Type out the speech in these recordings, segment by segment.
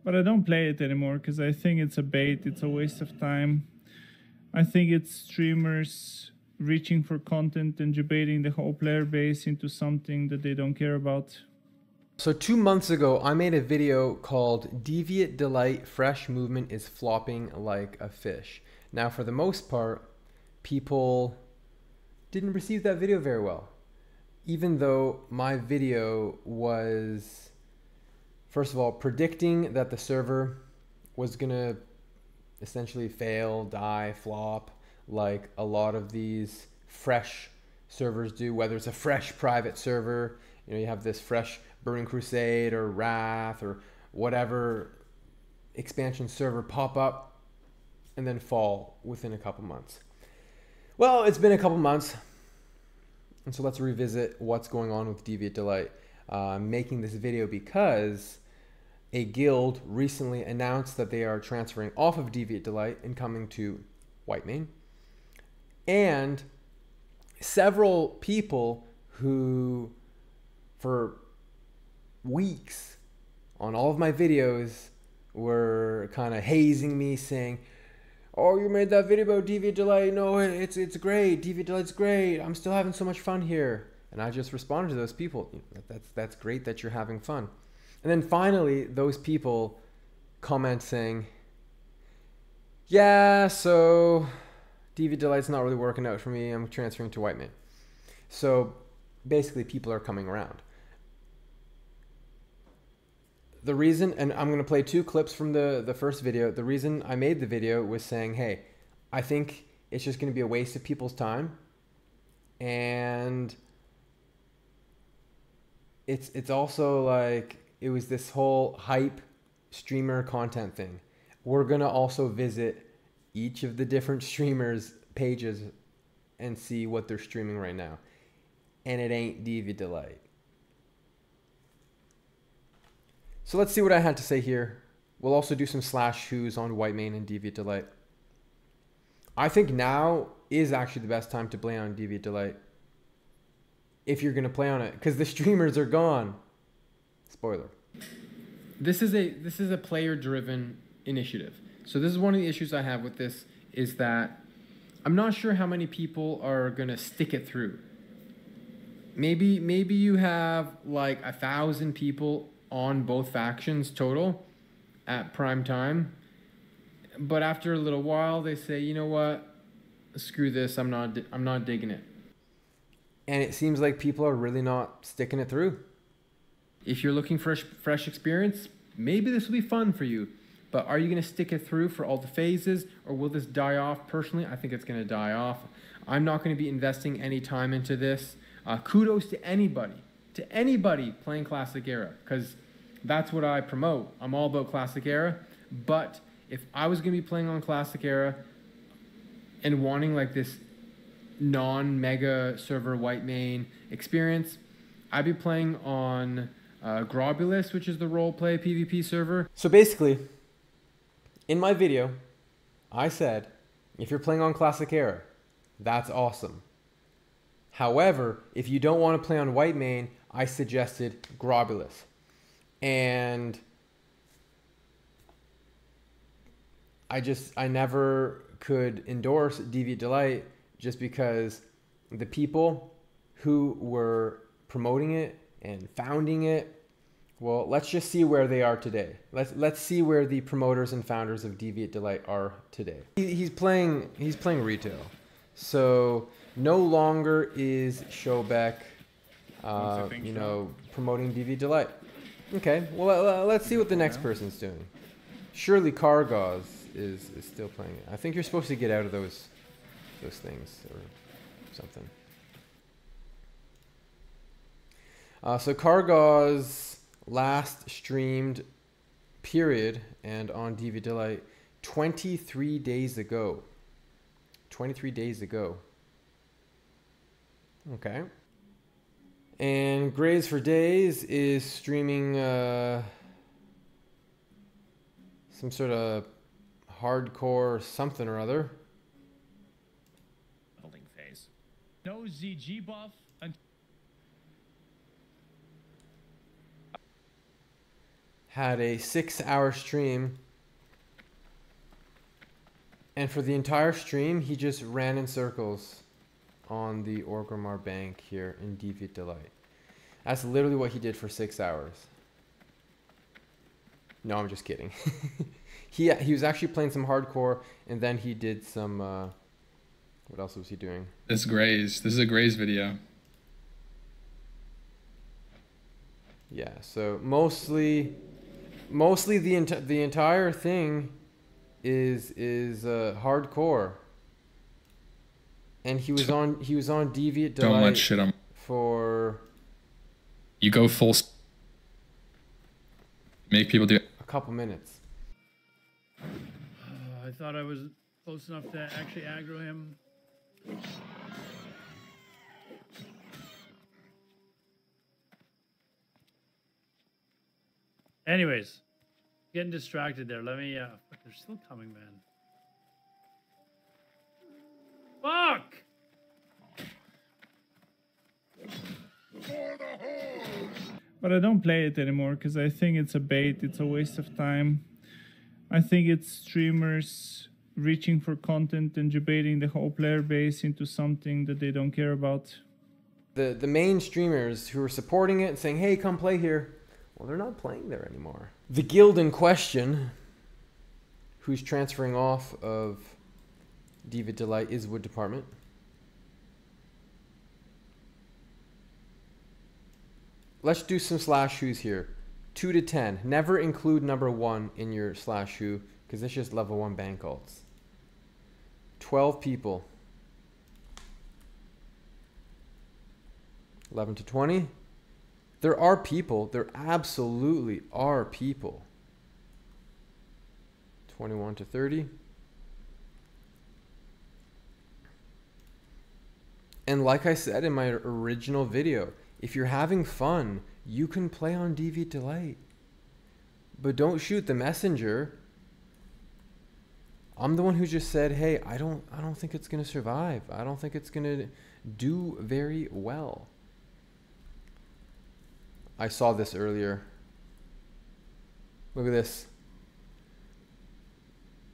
But I don't play it anymore because I think it's a bait, it's a waste of time. I think it's streamers reaching for content and debating the whole player base into something that they don't care about. So 2 months ago, I made a video called Deviate Delight Fresh Movement is Flopping Like a Fish. Now, for the most part, people didn't receive that video very well. Even though my video was, first of all, predicting that the server was gonna essentially fail, die, flop, like a lot of these fresh servers do, whether it's a fresh private server, you know, you have this fresh Burning Crusade or Wrath or whatever expansion server pop up and then fall within a couple months. Well, it's been a couple months, and so let's revisit what's going on with Deviate Delight. I'm making this video because a guild recently announced that they are transferring off of Deviate Delight and coming to Whitemane. And several people who, for weeks on all of my videos, were kind of hazing me, saying, "Oh, you made that video about Deviate Delight. No, it's great. Deviate Delight's great. I'm still having so much fun here." And I just responded to those people, that's great that you're having fun. And then finally, those people comment saying, "Yeah, so Deviate Delight's not really working out for me. I'm transferring to Whitemane." So basically, people are coming around. The reason, and I'm going to play 2 clips from the first video. The reason I made the video was saying, hey, I think it's just going to be a waste of people's time. And it's also like, it was this whole hype streamer content thing. We're going to also visit each of the different streamers' pages and see what they're streaming right now. And it ain't Deviate Delight. So let's see what I had to say here. We'll also do some slash who's on Whitemane and Deviate Delight. I think now is actually the best time to play on Deviate Delight, if you're going to play on it, because the streamers are gone. Spoiler. This is a player-driven initiative. So this is one of the issues I have with this, is that I'm not sure how many people are going to stick it through. Maybe you have like 1,000 people on both factions total at prime time, but after a little while they say, you know what, screw this, I'm not digging it. And it seems like people are really not sticking it through. If you're looking for fresh experience, maybe this will be fun for you, but are you going to stick it through for all the phases, or will this die off? Personally, I think it's going to die off. I'm not going to be investing any time into this. Kudos to anybody playing Classic Era, because that's what I promote. I'm all about Classic Era. But if I was going to be playing on Classic Era and wanting like this non-mega server Whitemane experience, I'd be playing on Globulus, which is the roleplay PvP server. So basically, in my video, I said, if you're playing on Classic Era, that's awesome. However, if you don't want to play on Whitemane, I suggested Globulus. And I never could endorse Deviate Delight just because the people who were promoting it and founding it, well, let's just see where they are today. Let's see where the promoters and founders of Deviate Delight are today. He's playing retail. So no longer is Showbeck promoting Deviate Delight. Okay, well, let's see what the next person's doing. Surely Kargaz is still playing it. I think you're supposed to get out of those things or something. So Kargaz last streamed, period, and on Deviate Delight 23 days ago. 23 days ago. Okay. And Graves for Days is streaming some sort of hardcore something or other. Building phase. No ZG buff. had a 6-hour stream. And for the entire stream, he just ran in circles on the Orgrimmar bank here in Deviate Delight. That's literally what he did for 6 hours. No, I'm just kidding. He was actually playing some hardcore, and then he did some... what else was he doing? This Graze. This is a Graze video. Yeah, so mostly the entire thing is hardcore. And he was on Deviate Delight. Don't let shit on. For You go full. Make people do. a couple minutes. I thought I was close enough to actually aggro him. Anyways, getting distracted there. Let me. Fuck, they're still coming, man. Fuck! But I don't play it anymore because I think it's a bait. It's a waste of time. I think it's streamers reaching for content and debating the whole player base into something that they don't care about. The main streamers who are supporting it and saying, hey, come play here, well, they're not playing there anymore. The guild in question, who's transferring off of Deviate Delight, is Wood Department. Let's do some slash who's here. 2 to 10. Never include number 1 in your slash who, because it's just level 1 bank alts. 12 people. 11 to 20. There are people. There absolutely are people. 21 to 30. And like I said in my original video, if you're having fun, you can play on Deviate Delight. But don't shoot the messenger. I'm the one who just said, hey, I don't think it's gonna survive. I don't think it's gonna do very well. I saw this earlier. Look at this.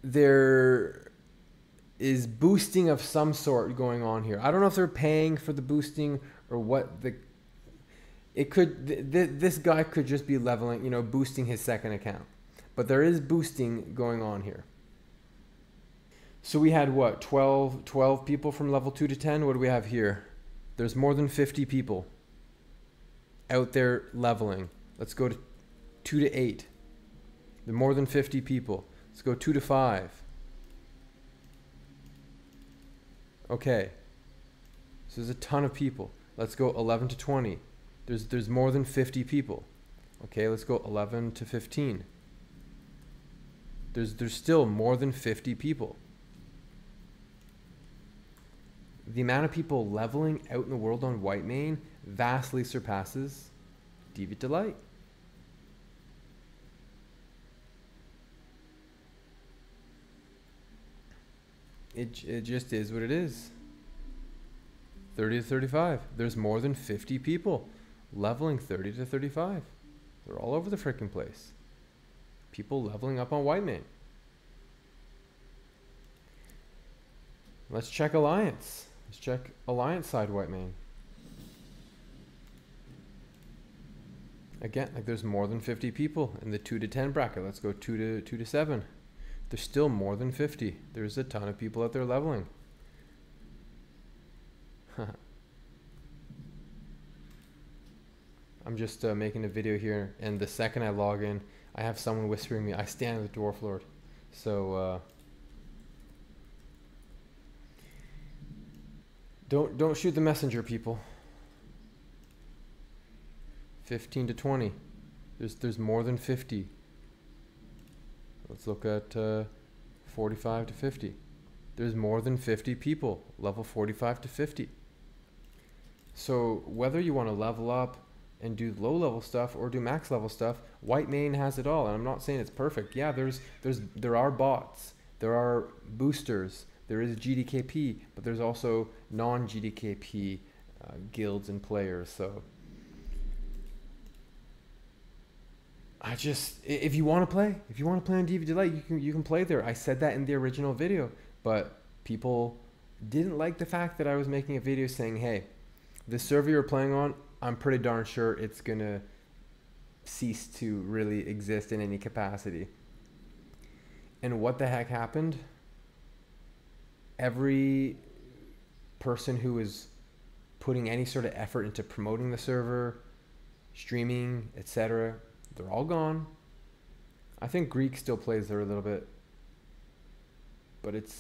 There is boosting of some sort going on here. I don't know if they're paying for the boosting or what the... It could... This guy could just be leveling, you know, boosting his second account. But there is boosting going on here. So we had what? 12 people from level 2 to 10? What do we have here? There's more than 50 people out there leveling. Let's go to 2 to 8. There are more than 50 people. Let's go 2 to 5. Okay. So there's a ton of people. Let's go 11 to 20. There's more than 50 people. Okay, let's go 11 to 15. There's still more than 50 people. The amount of people leveling out in the world on Whitemane vastly surpasses Deviate Delight. It just is what it is. 30 to 35. There's more than 50 people leveling 30 to 35. They're all over the freaking place. People leveling up on Whitemane. Let's check Alliance. Let's check Alliance side Whitemane. Again, like there's more than 50 people in the 2 to 10 bracket. Let's go 2 to 7. There's still more than 50. There's a ton of people out there leveling. I'm just making a video here, and the second I log in, I have someone whispering me, I stand with Dwarf Lord. So don't shoot the messenger, people. 15 to 20. There's more than 50. Let's look at 45 to 50. There's more than 50 people, level 45 to 50. So whether you want to level up and do low level stuff or do max level stuff, Whitemane has it all. And I'm not saying it's perfect. Yeah, there are bots, there are boosters, there is GDKP, but there's also non-GDKP guilds and players. So if you want to play on Deviate Delight, you can play there. I said that in the original video, but people didn't like the fact that I was making a video saying, hey, the server you're playing on, I'm pretty darn sure it's gonna cease to really exist in any capacity. And what the heck happened? Every person who was putting any sort of effort into promoting the server, streaming, etc., they're all gone. I think Greek still plays there a little bit, but it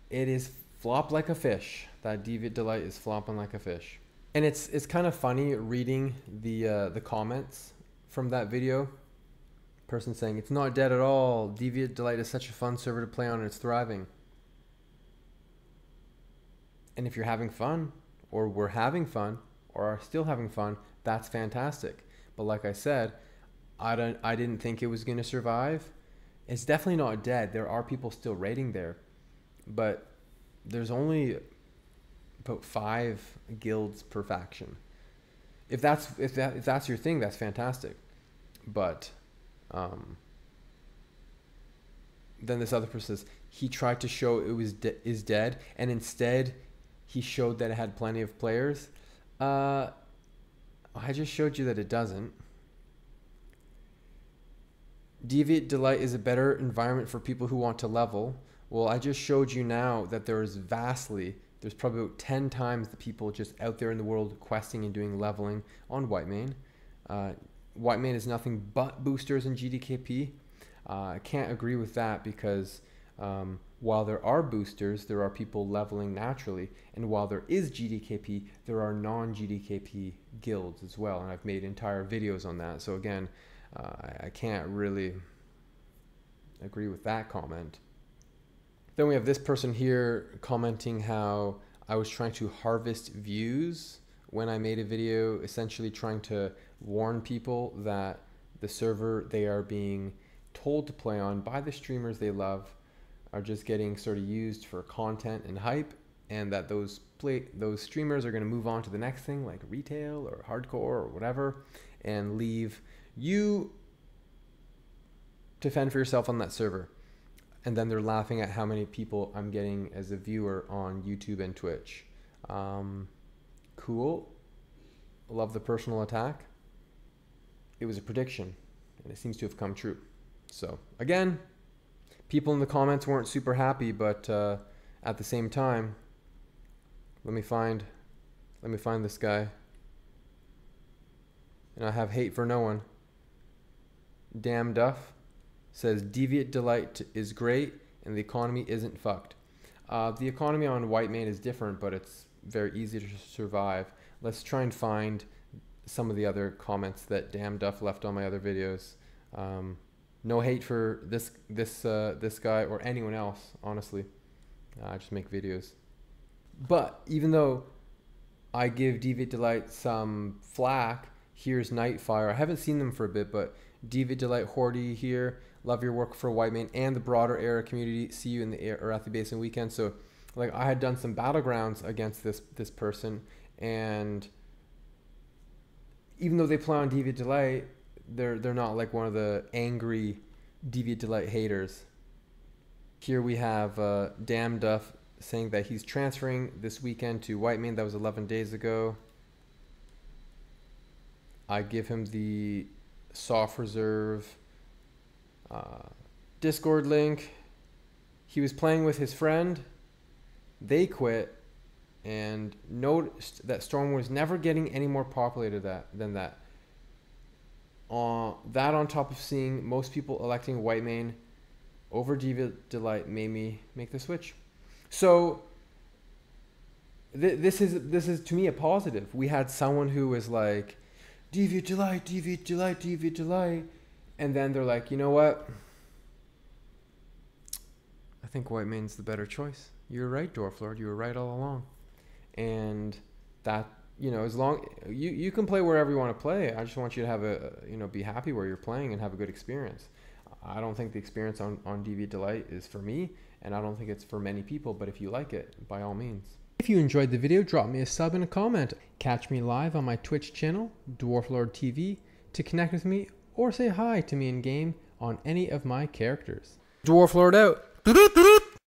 is flop like a fish. That Deviate Delight is flopping like a fish. And it's kind of funny reading the comments from that video. Person saying, it's not dead at all. Deviate Delight is such a fun server to play on and it's thriving. And if you're having fun, or we're having fun, or are still having fun, that's fantastic. But like I said, I didn't think it was going to survive. It's definitely not dead. There are people still raiding there. But there's only about 5 guilds per faction. If that's your thing, that's fantastic. But then this other person says he tried to show it was is dead, and instead he showed that it had plenty of players. I just showed you that it doesn't. Deviate Delight is a better environment for people who want to level. Well, I just showed you now that there's probably about 10 times the people just out there in the world questing and doing leveling on Whitemane. Whitemane is nothing but boosters in GDKP. I can't agree with that because while there are boosters, there are people leveling naturally. And while there is GDKP, there are non-GDKP guilds as well. And I've made entire videos on that. So again, I can't really agree with that comment. Then we have this person here commenting how I was trying to harvest views when I made a video essentially trying to warn people that the server they are being told to play on by the streamers they love are just getting sort of used for content and hype, and that those streamers are going to move on to the next thing like retail or hardcore or whatever and leave you to fend for yourself on that server. And then they're laughing at how many people I'm getting as a viewer on YouTube and Twitch. Cool. Love the personal attack. It was a prediction, and it seems to have come true. So again, people in the comments weren't super happy, but at the same time, let me find this guy. And I have hate for no one. Damn Duff says Deviate Delight is great and the economy isn't fucked. The economy on Whitemane is different, but it's very easy to survive. Let's try and find some of the other comments that Damn Duff left on my other videos. No hate for this guy or anyone else, honestly. I just make videos. But even though I give Deviate Delight some flack, here's Nightfire. I haven't seen them for a bit, but Deviate Delight Hordy here. Love your work for Whitemane and the broader Era community. See you in the Arathi Basin weekend. So, like, I had done some battlegrounds against this person, and even though they play on Deviate Delight, they're not like one of the angry Deviate Delight haters. Here we have Damn Duff saying that he's transferring this weekend to Whitemane. That was 11 days ago. I give him the soft reserve Discord link. He was playing with his friend. They quit and noticed that Storm was never getting any more populated than that. That on top of seeing most people electing Whitemane over Deviate Delight made me make the switch. So this is to me a positive. We had someone who was like, Deviate Delight, Deviate Delight, Deviate Delight. And then they're like, you know what? I think Whitemane's the better choice. You're right, Dwarf Lord. You were right all along. And that, you know, as long you can play wherever you want to play. I just want you to have be happy where you're playing and have a good experience. I don't think the experience on Deviate Delight is for me, and I don't think it's for many people, but if you like it, by all means. If you enjoyed the video, drop me a sub and a comment. Catch me live on my Twitch channel, Dwarf Lord TV, to connect with me or say hi to me in game on any of my characters. Dwarf Lord out.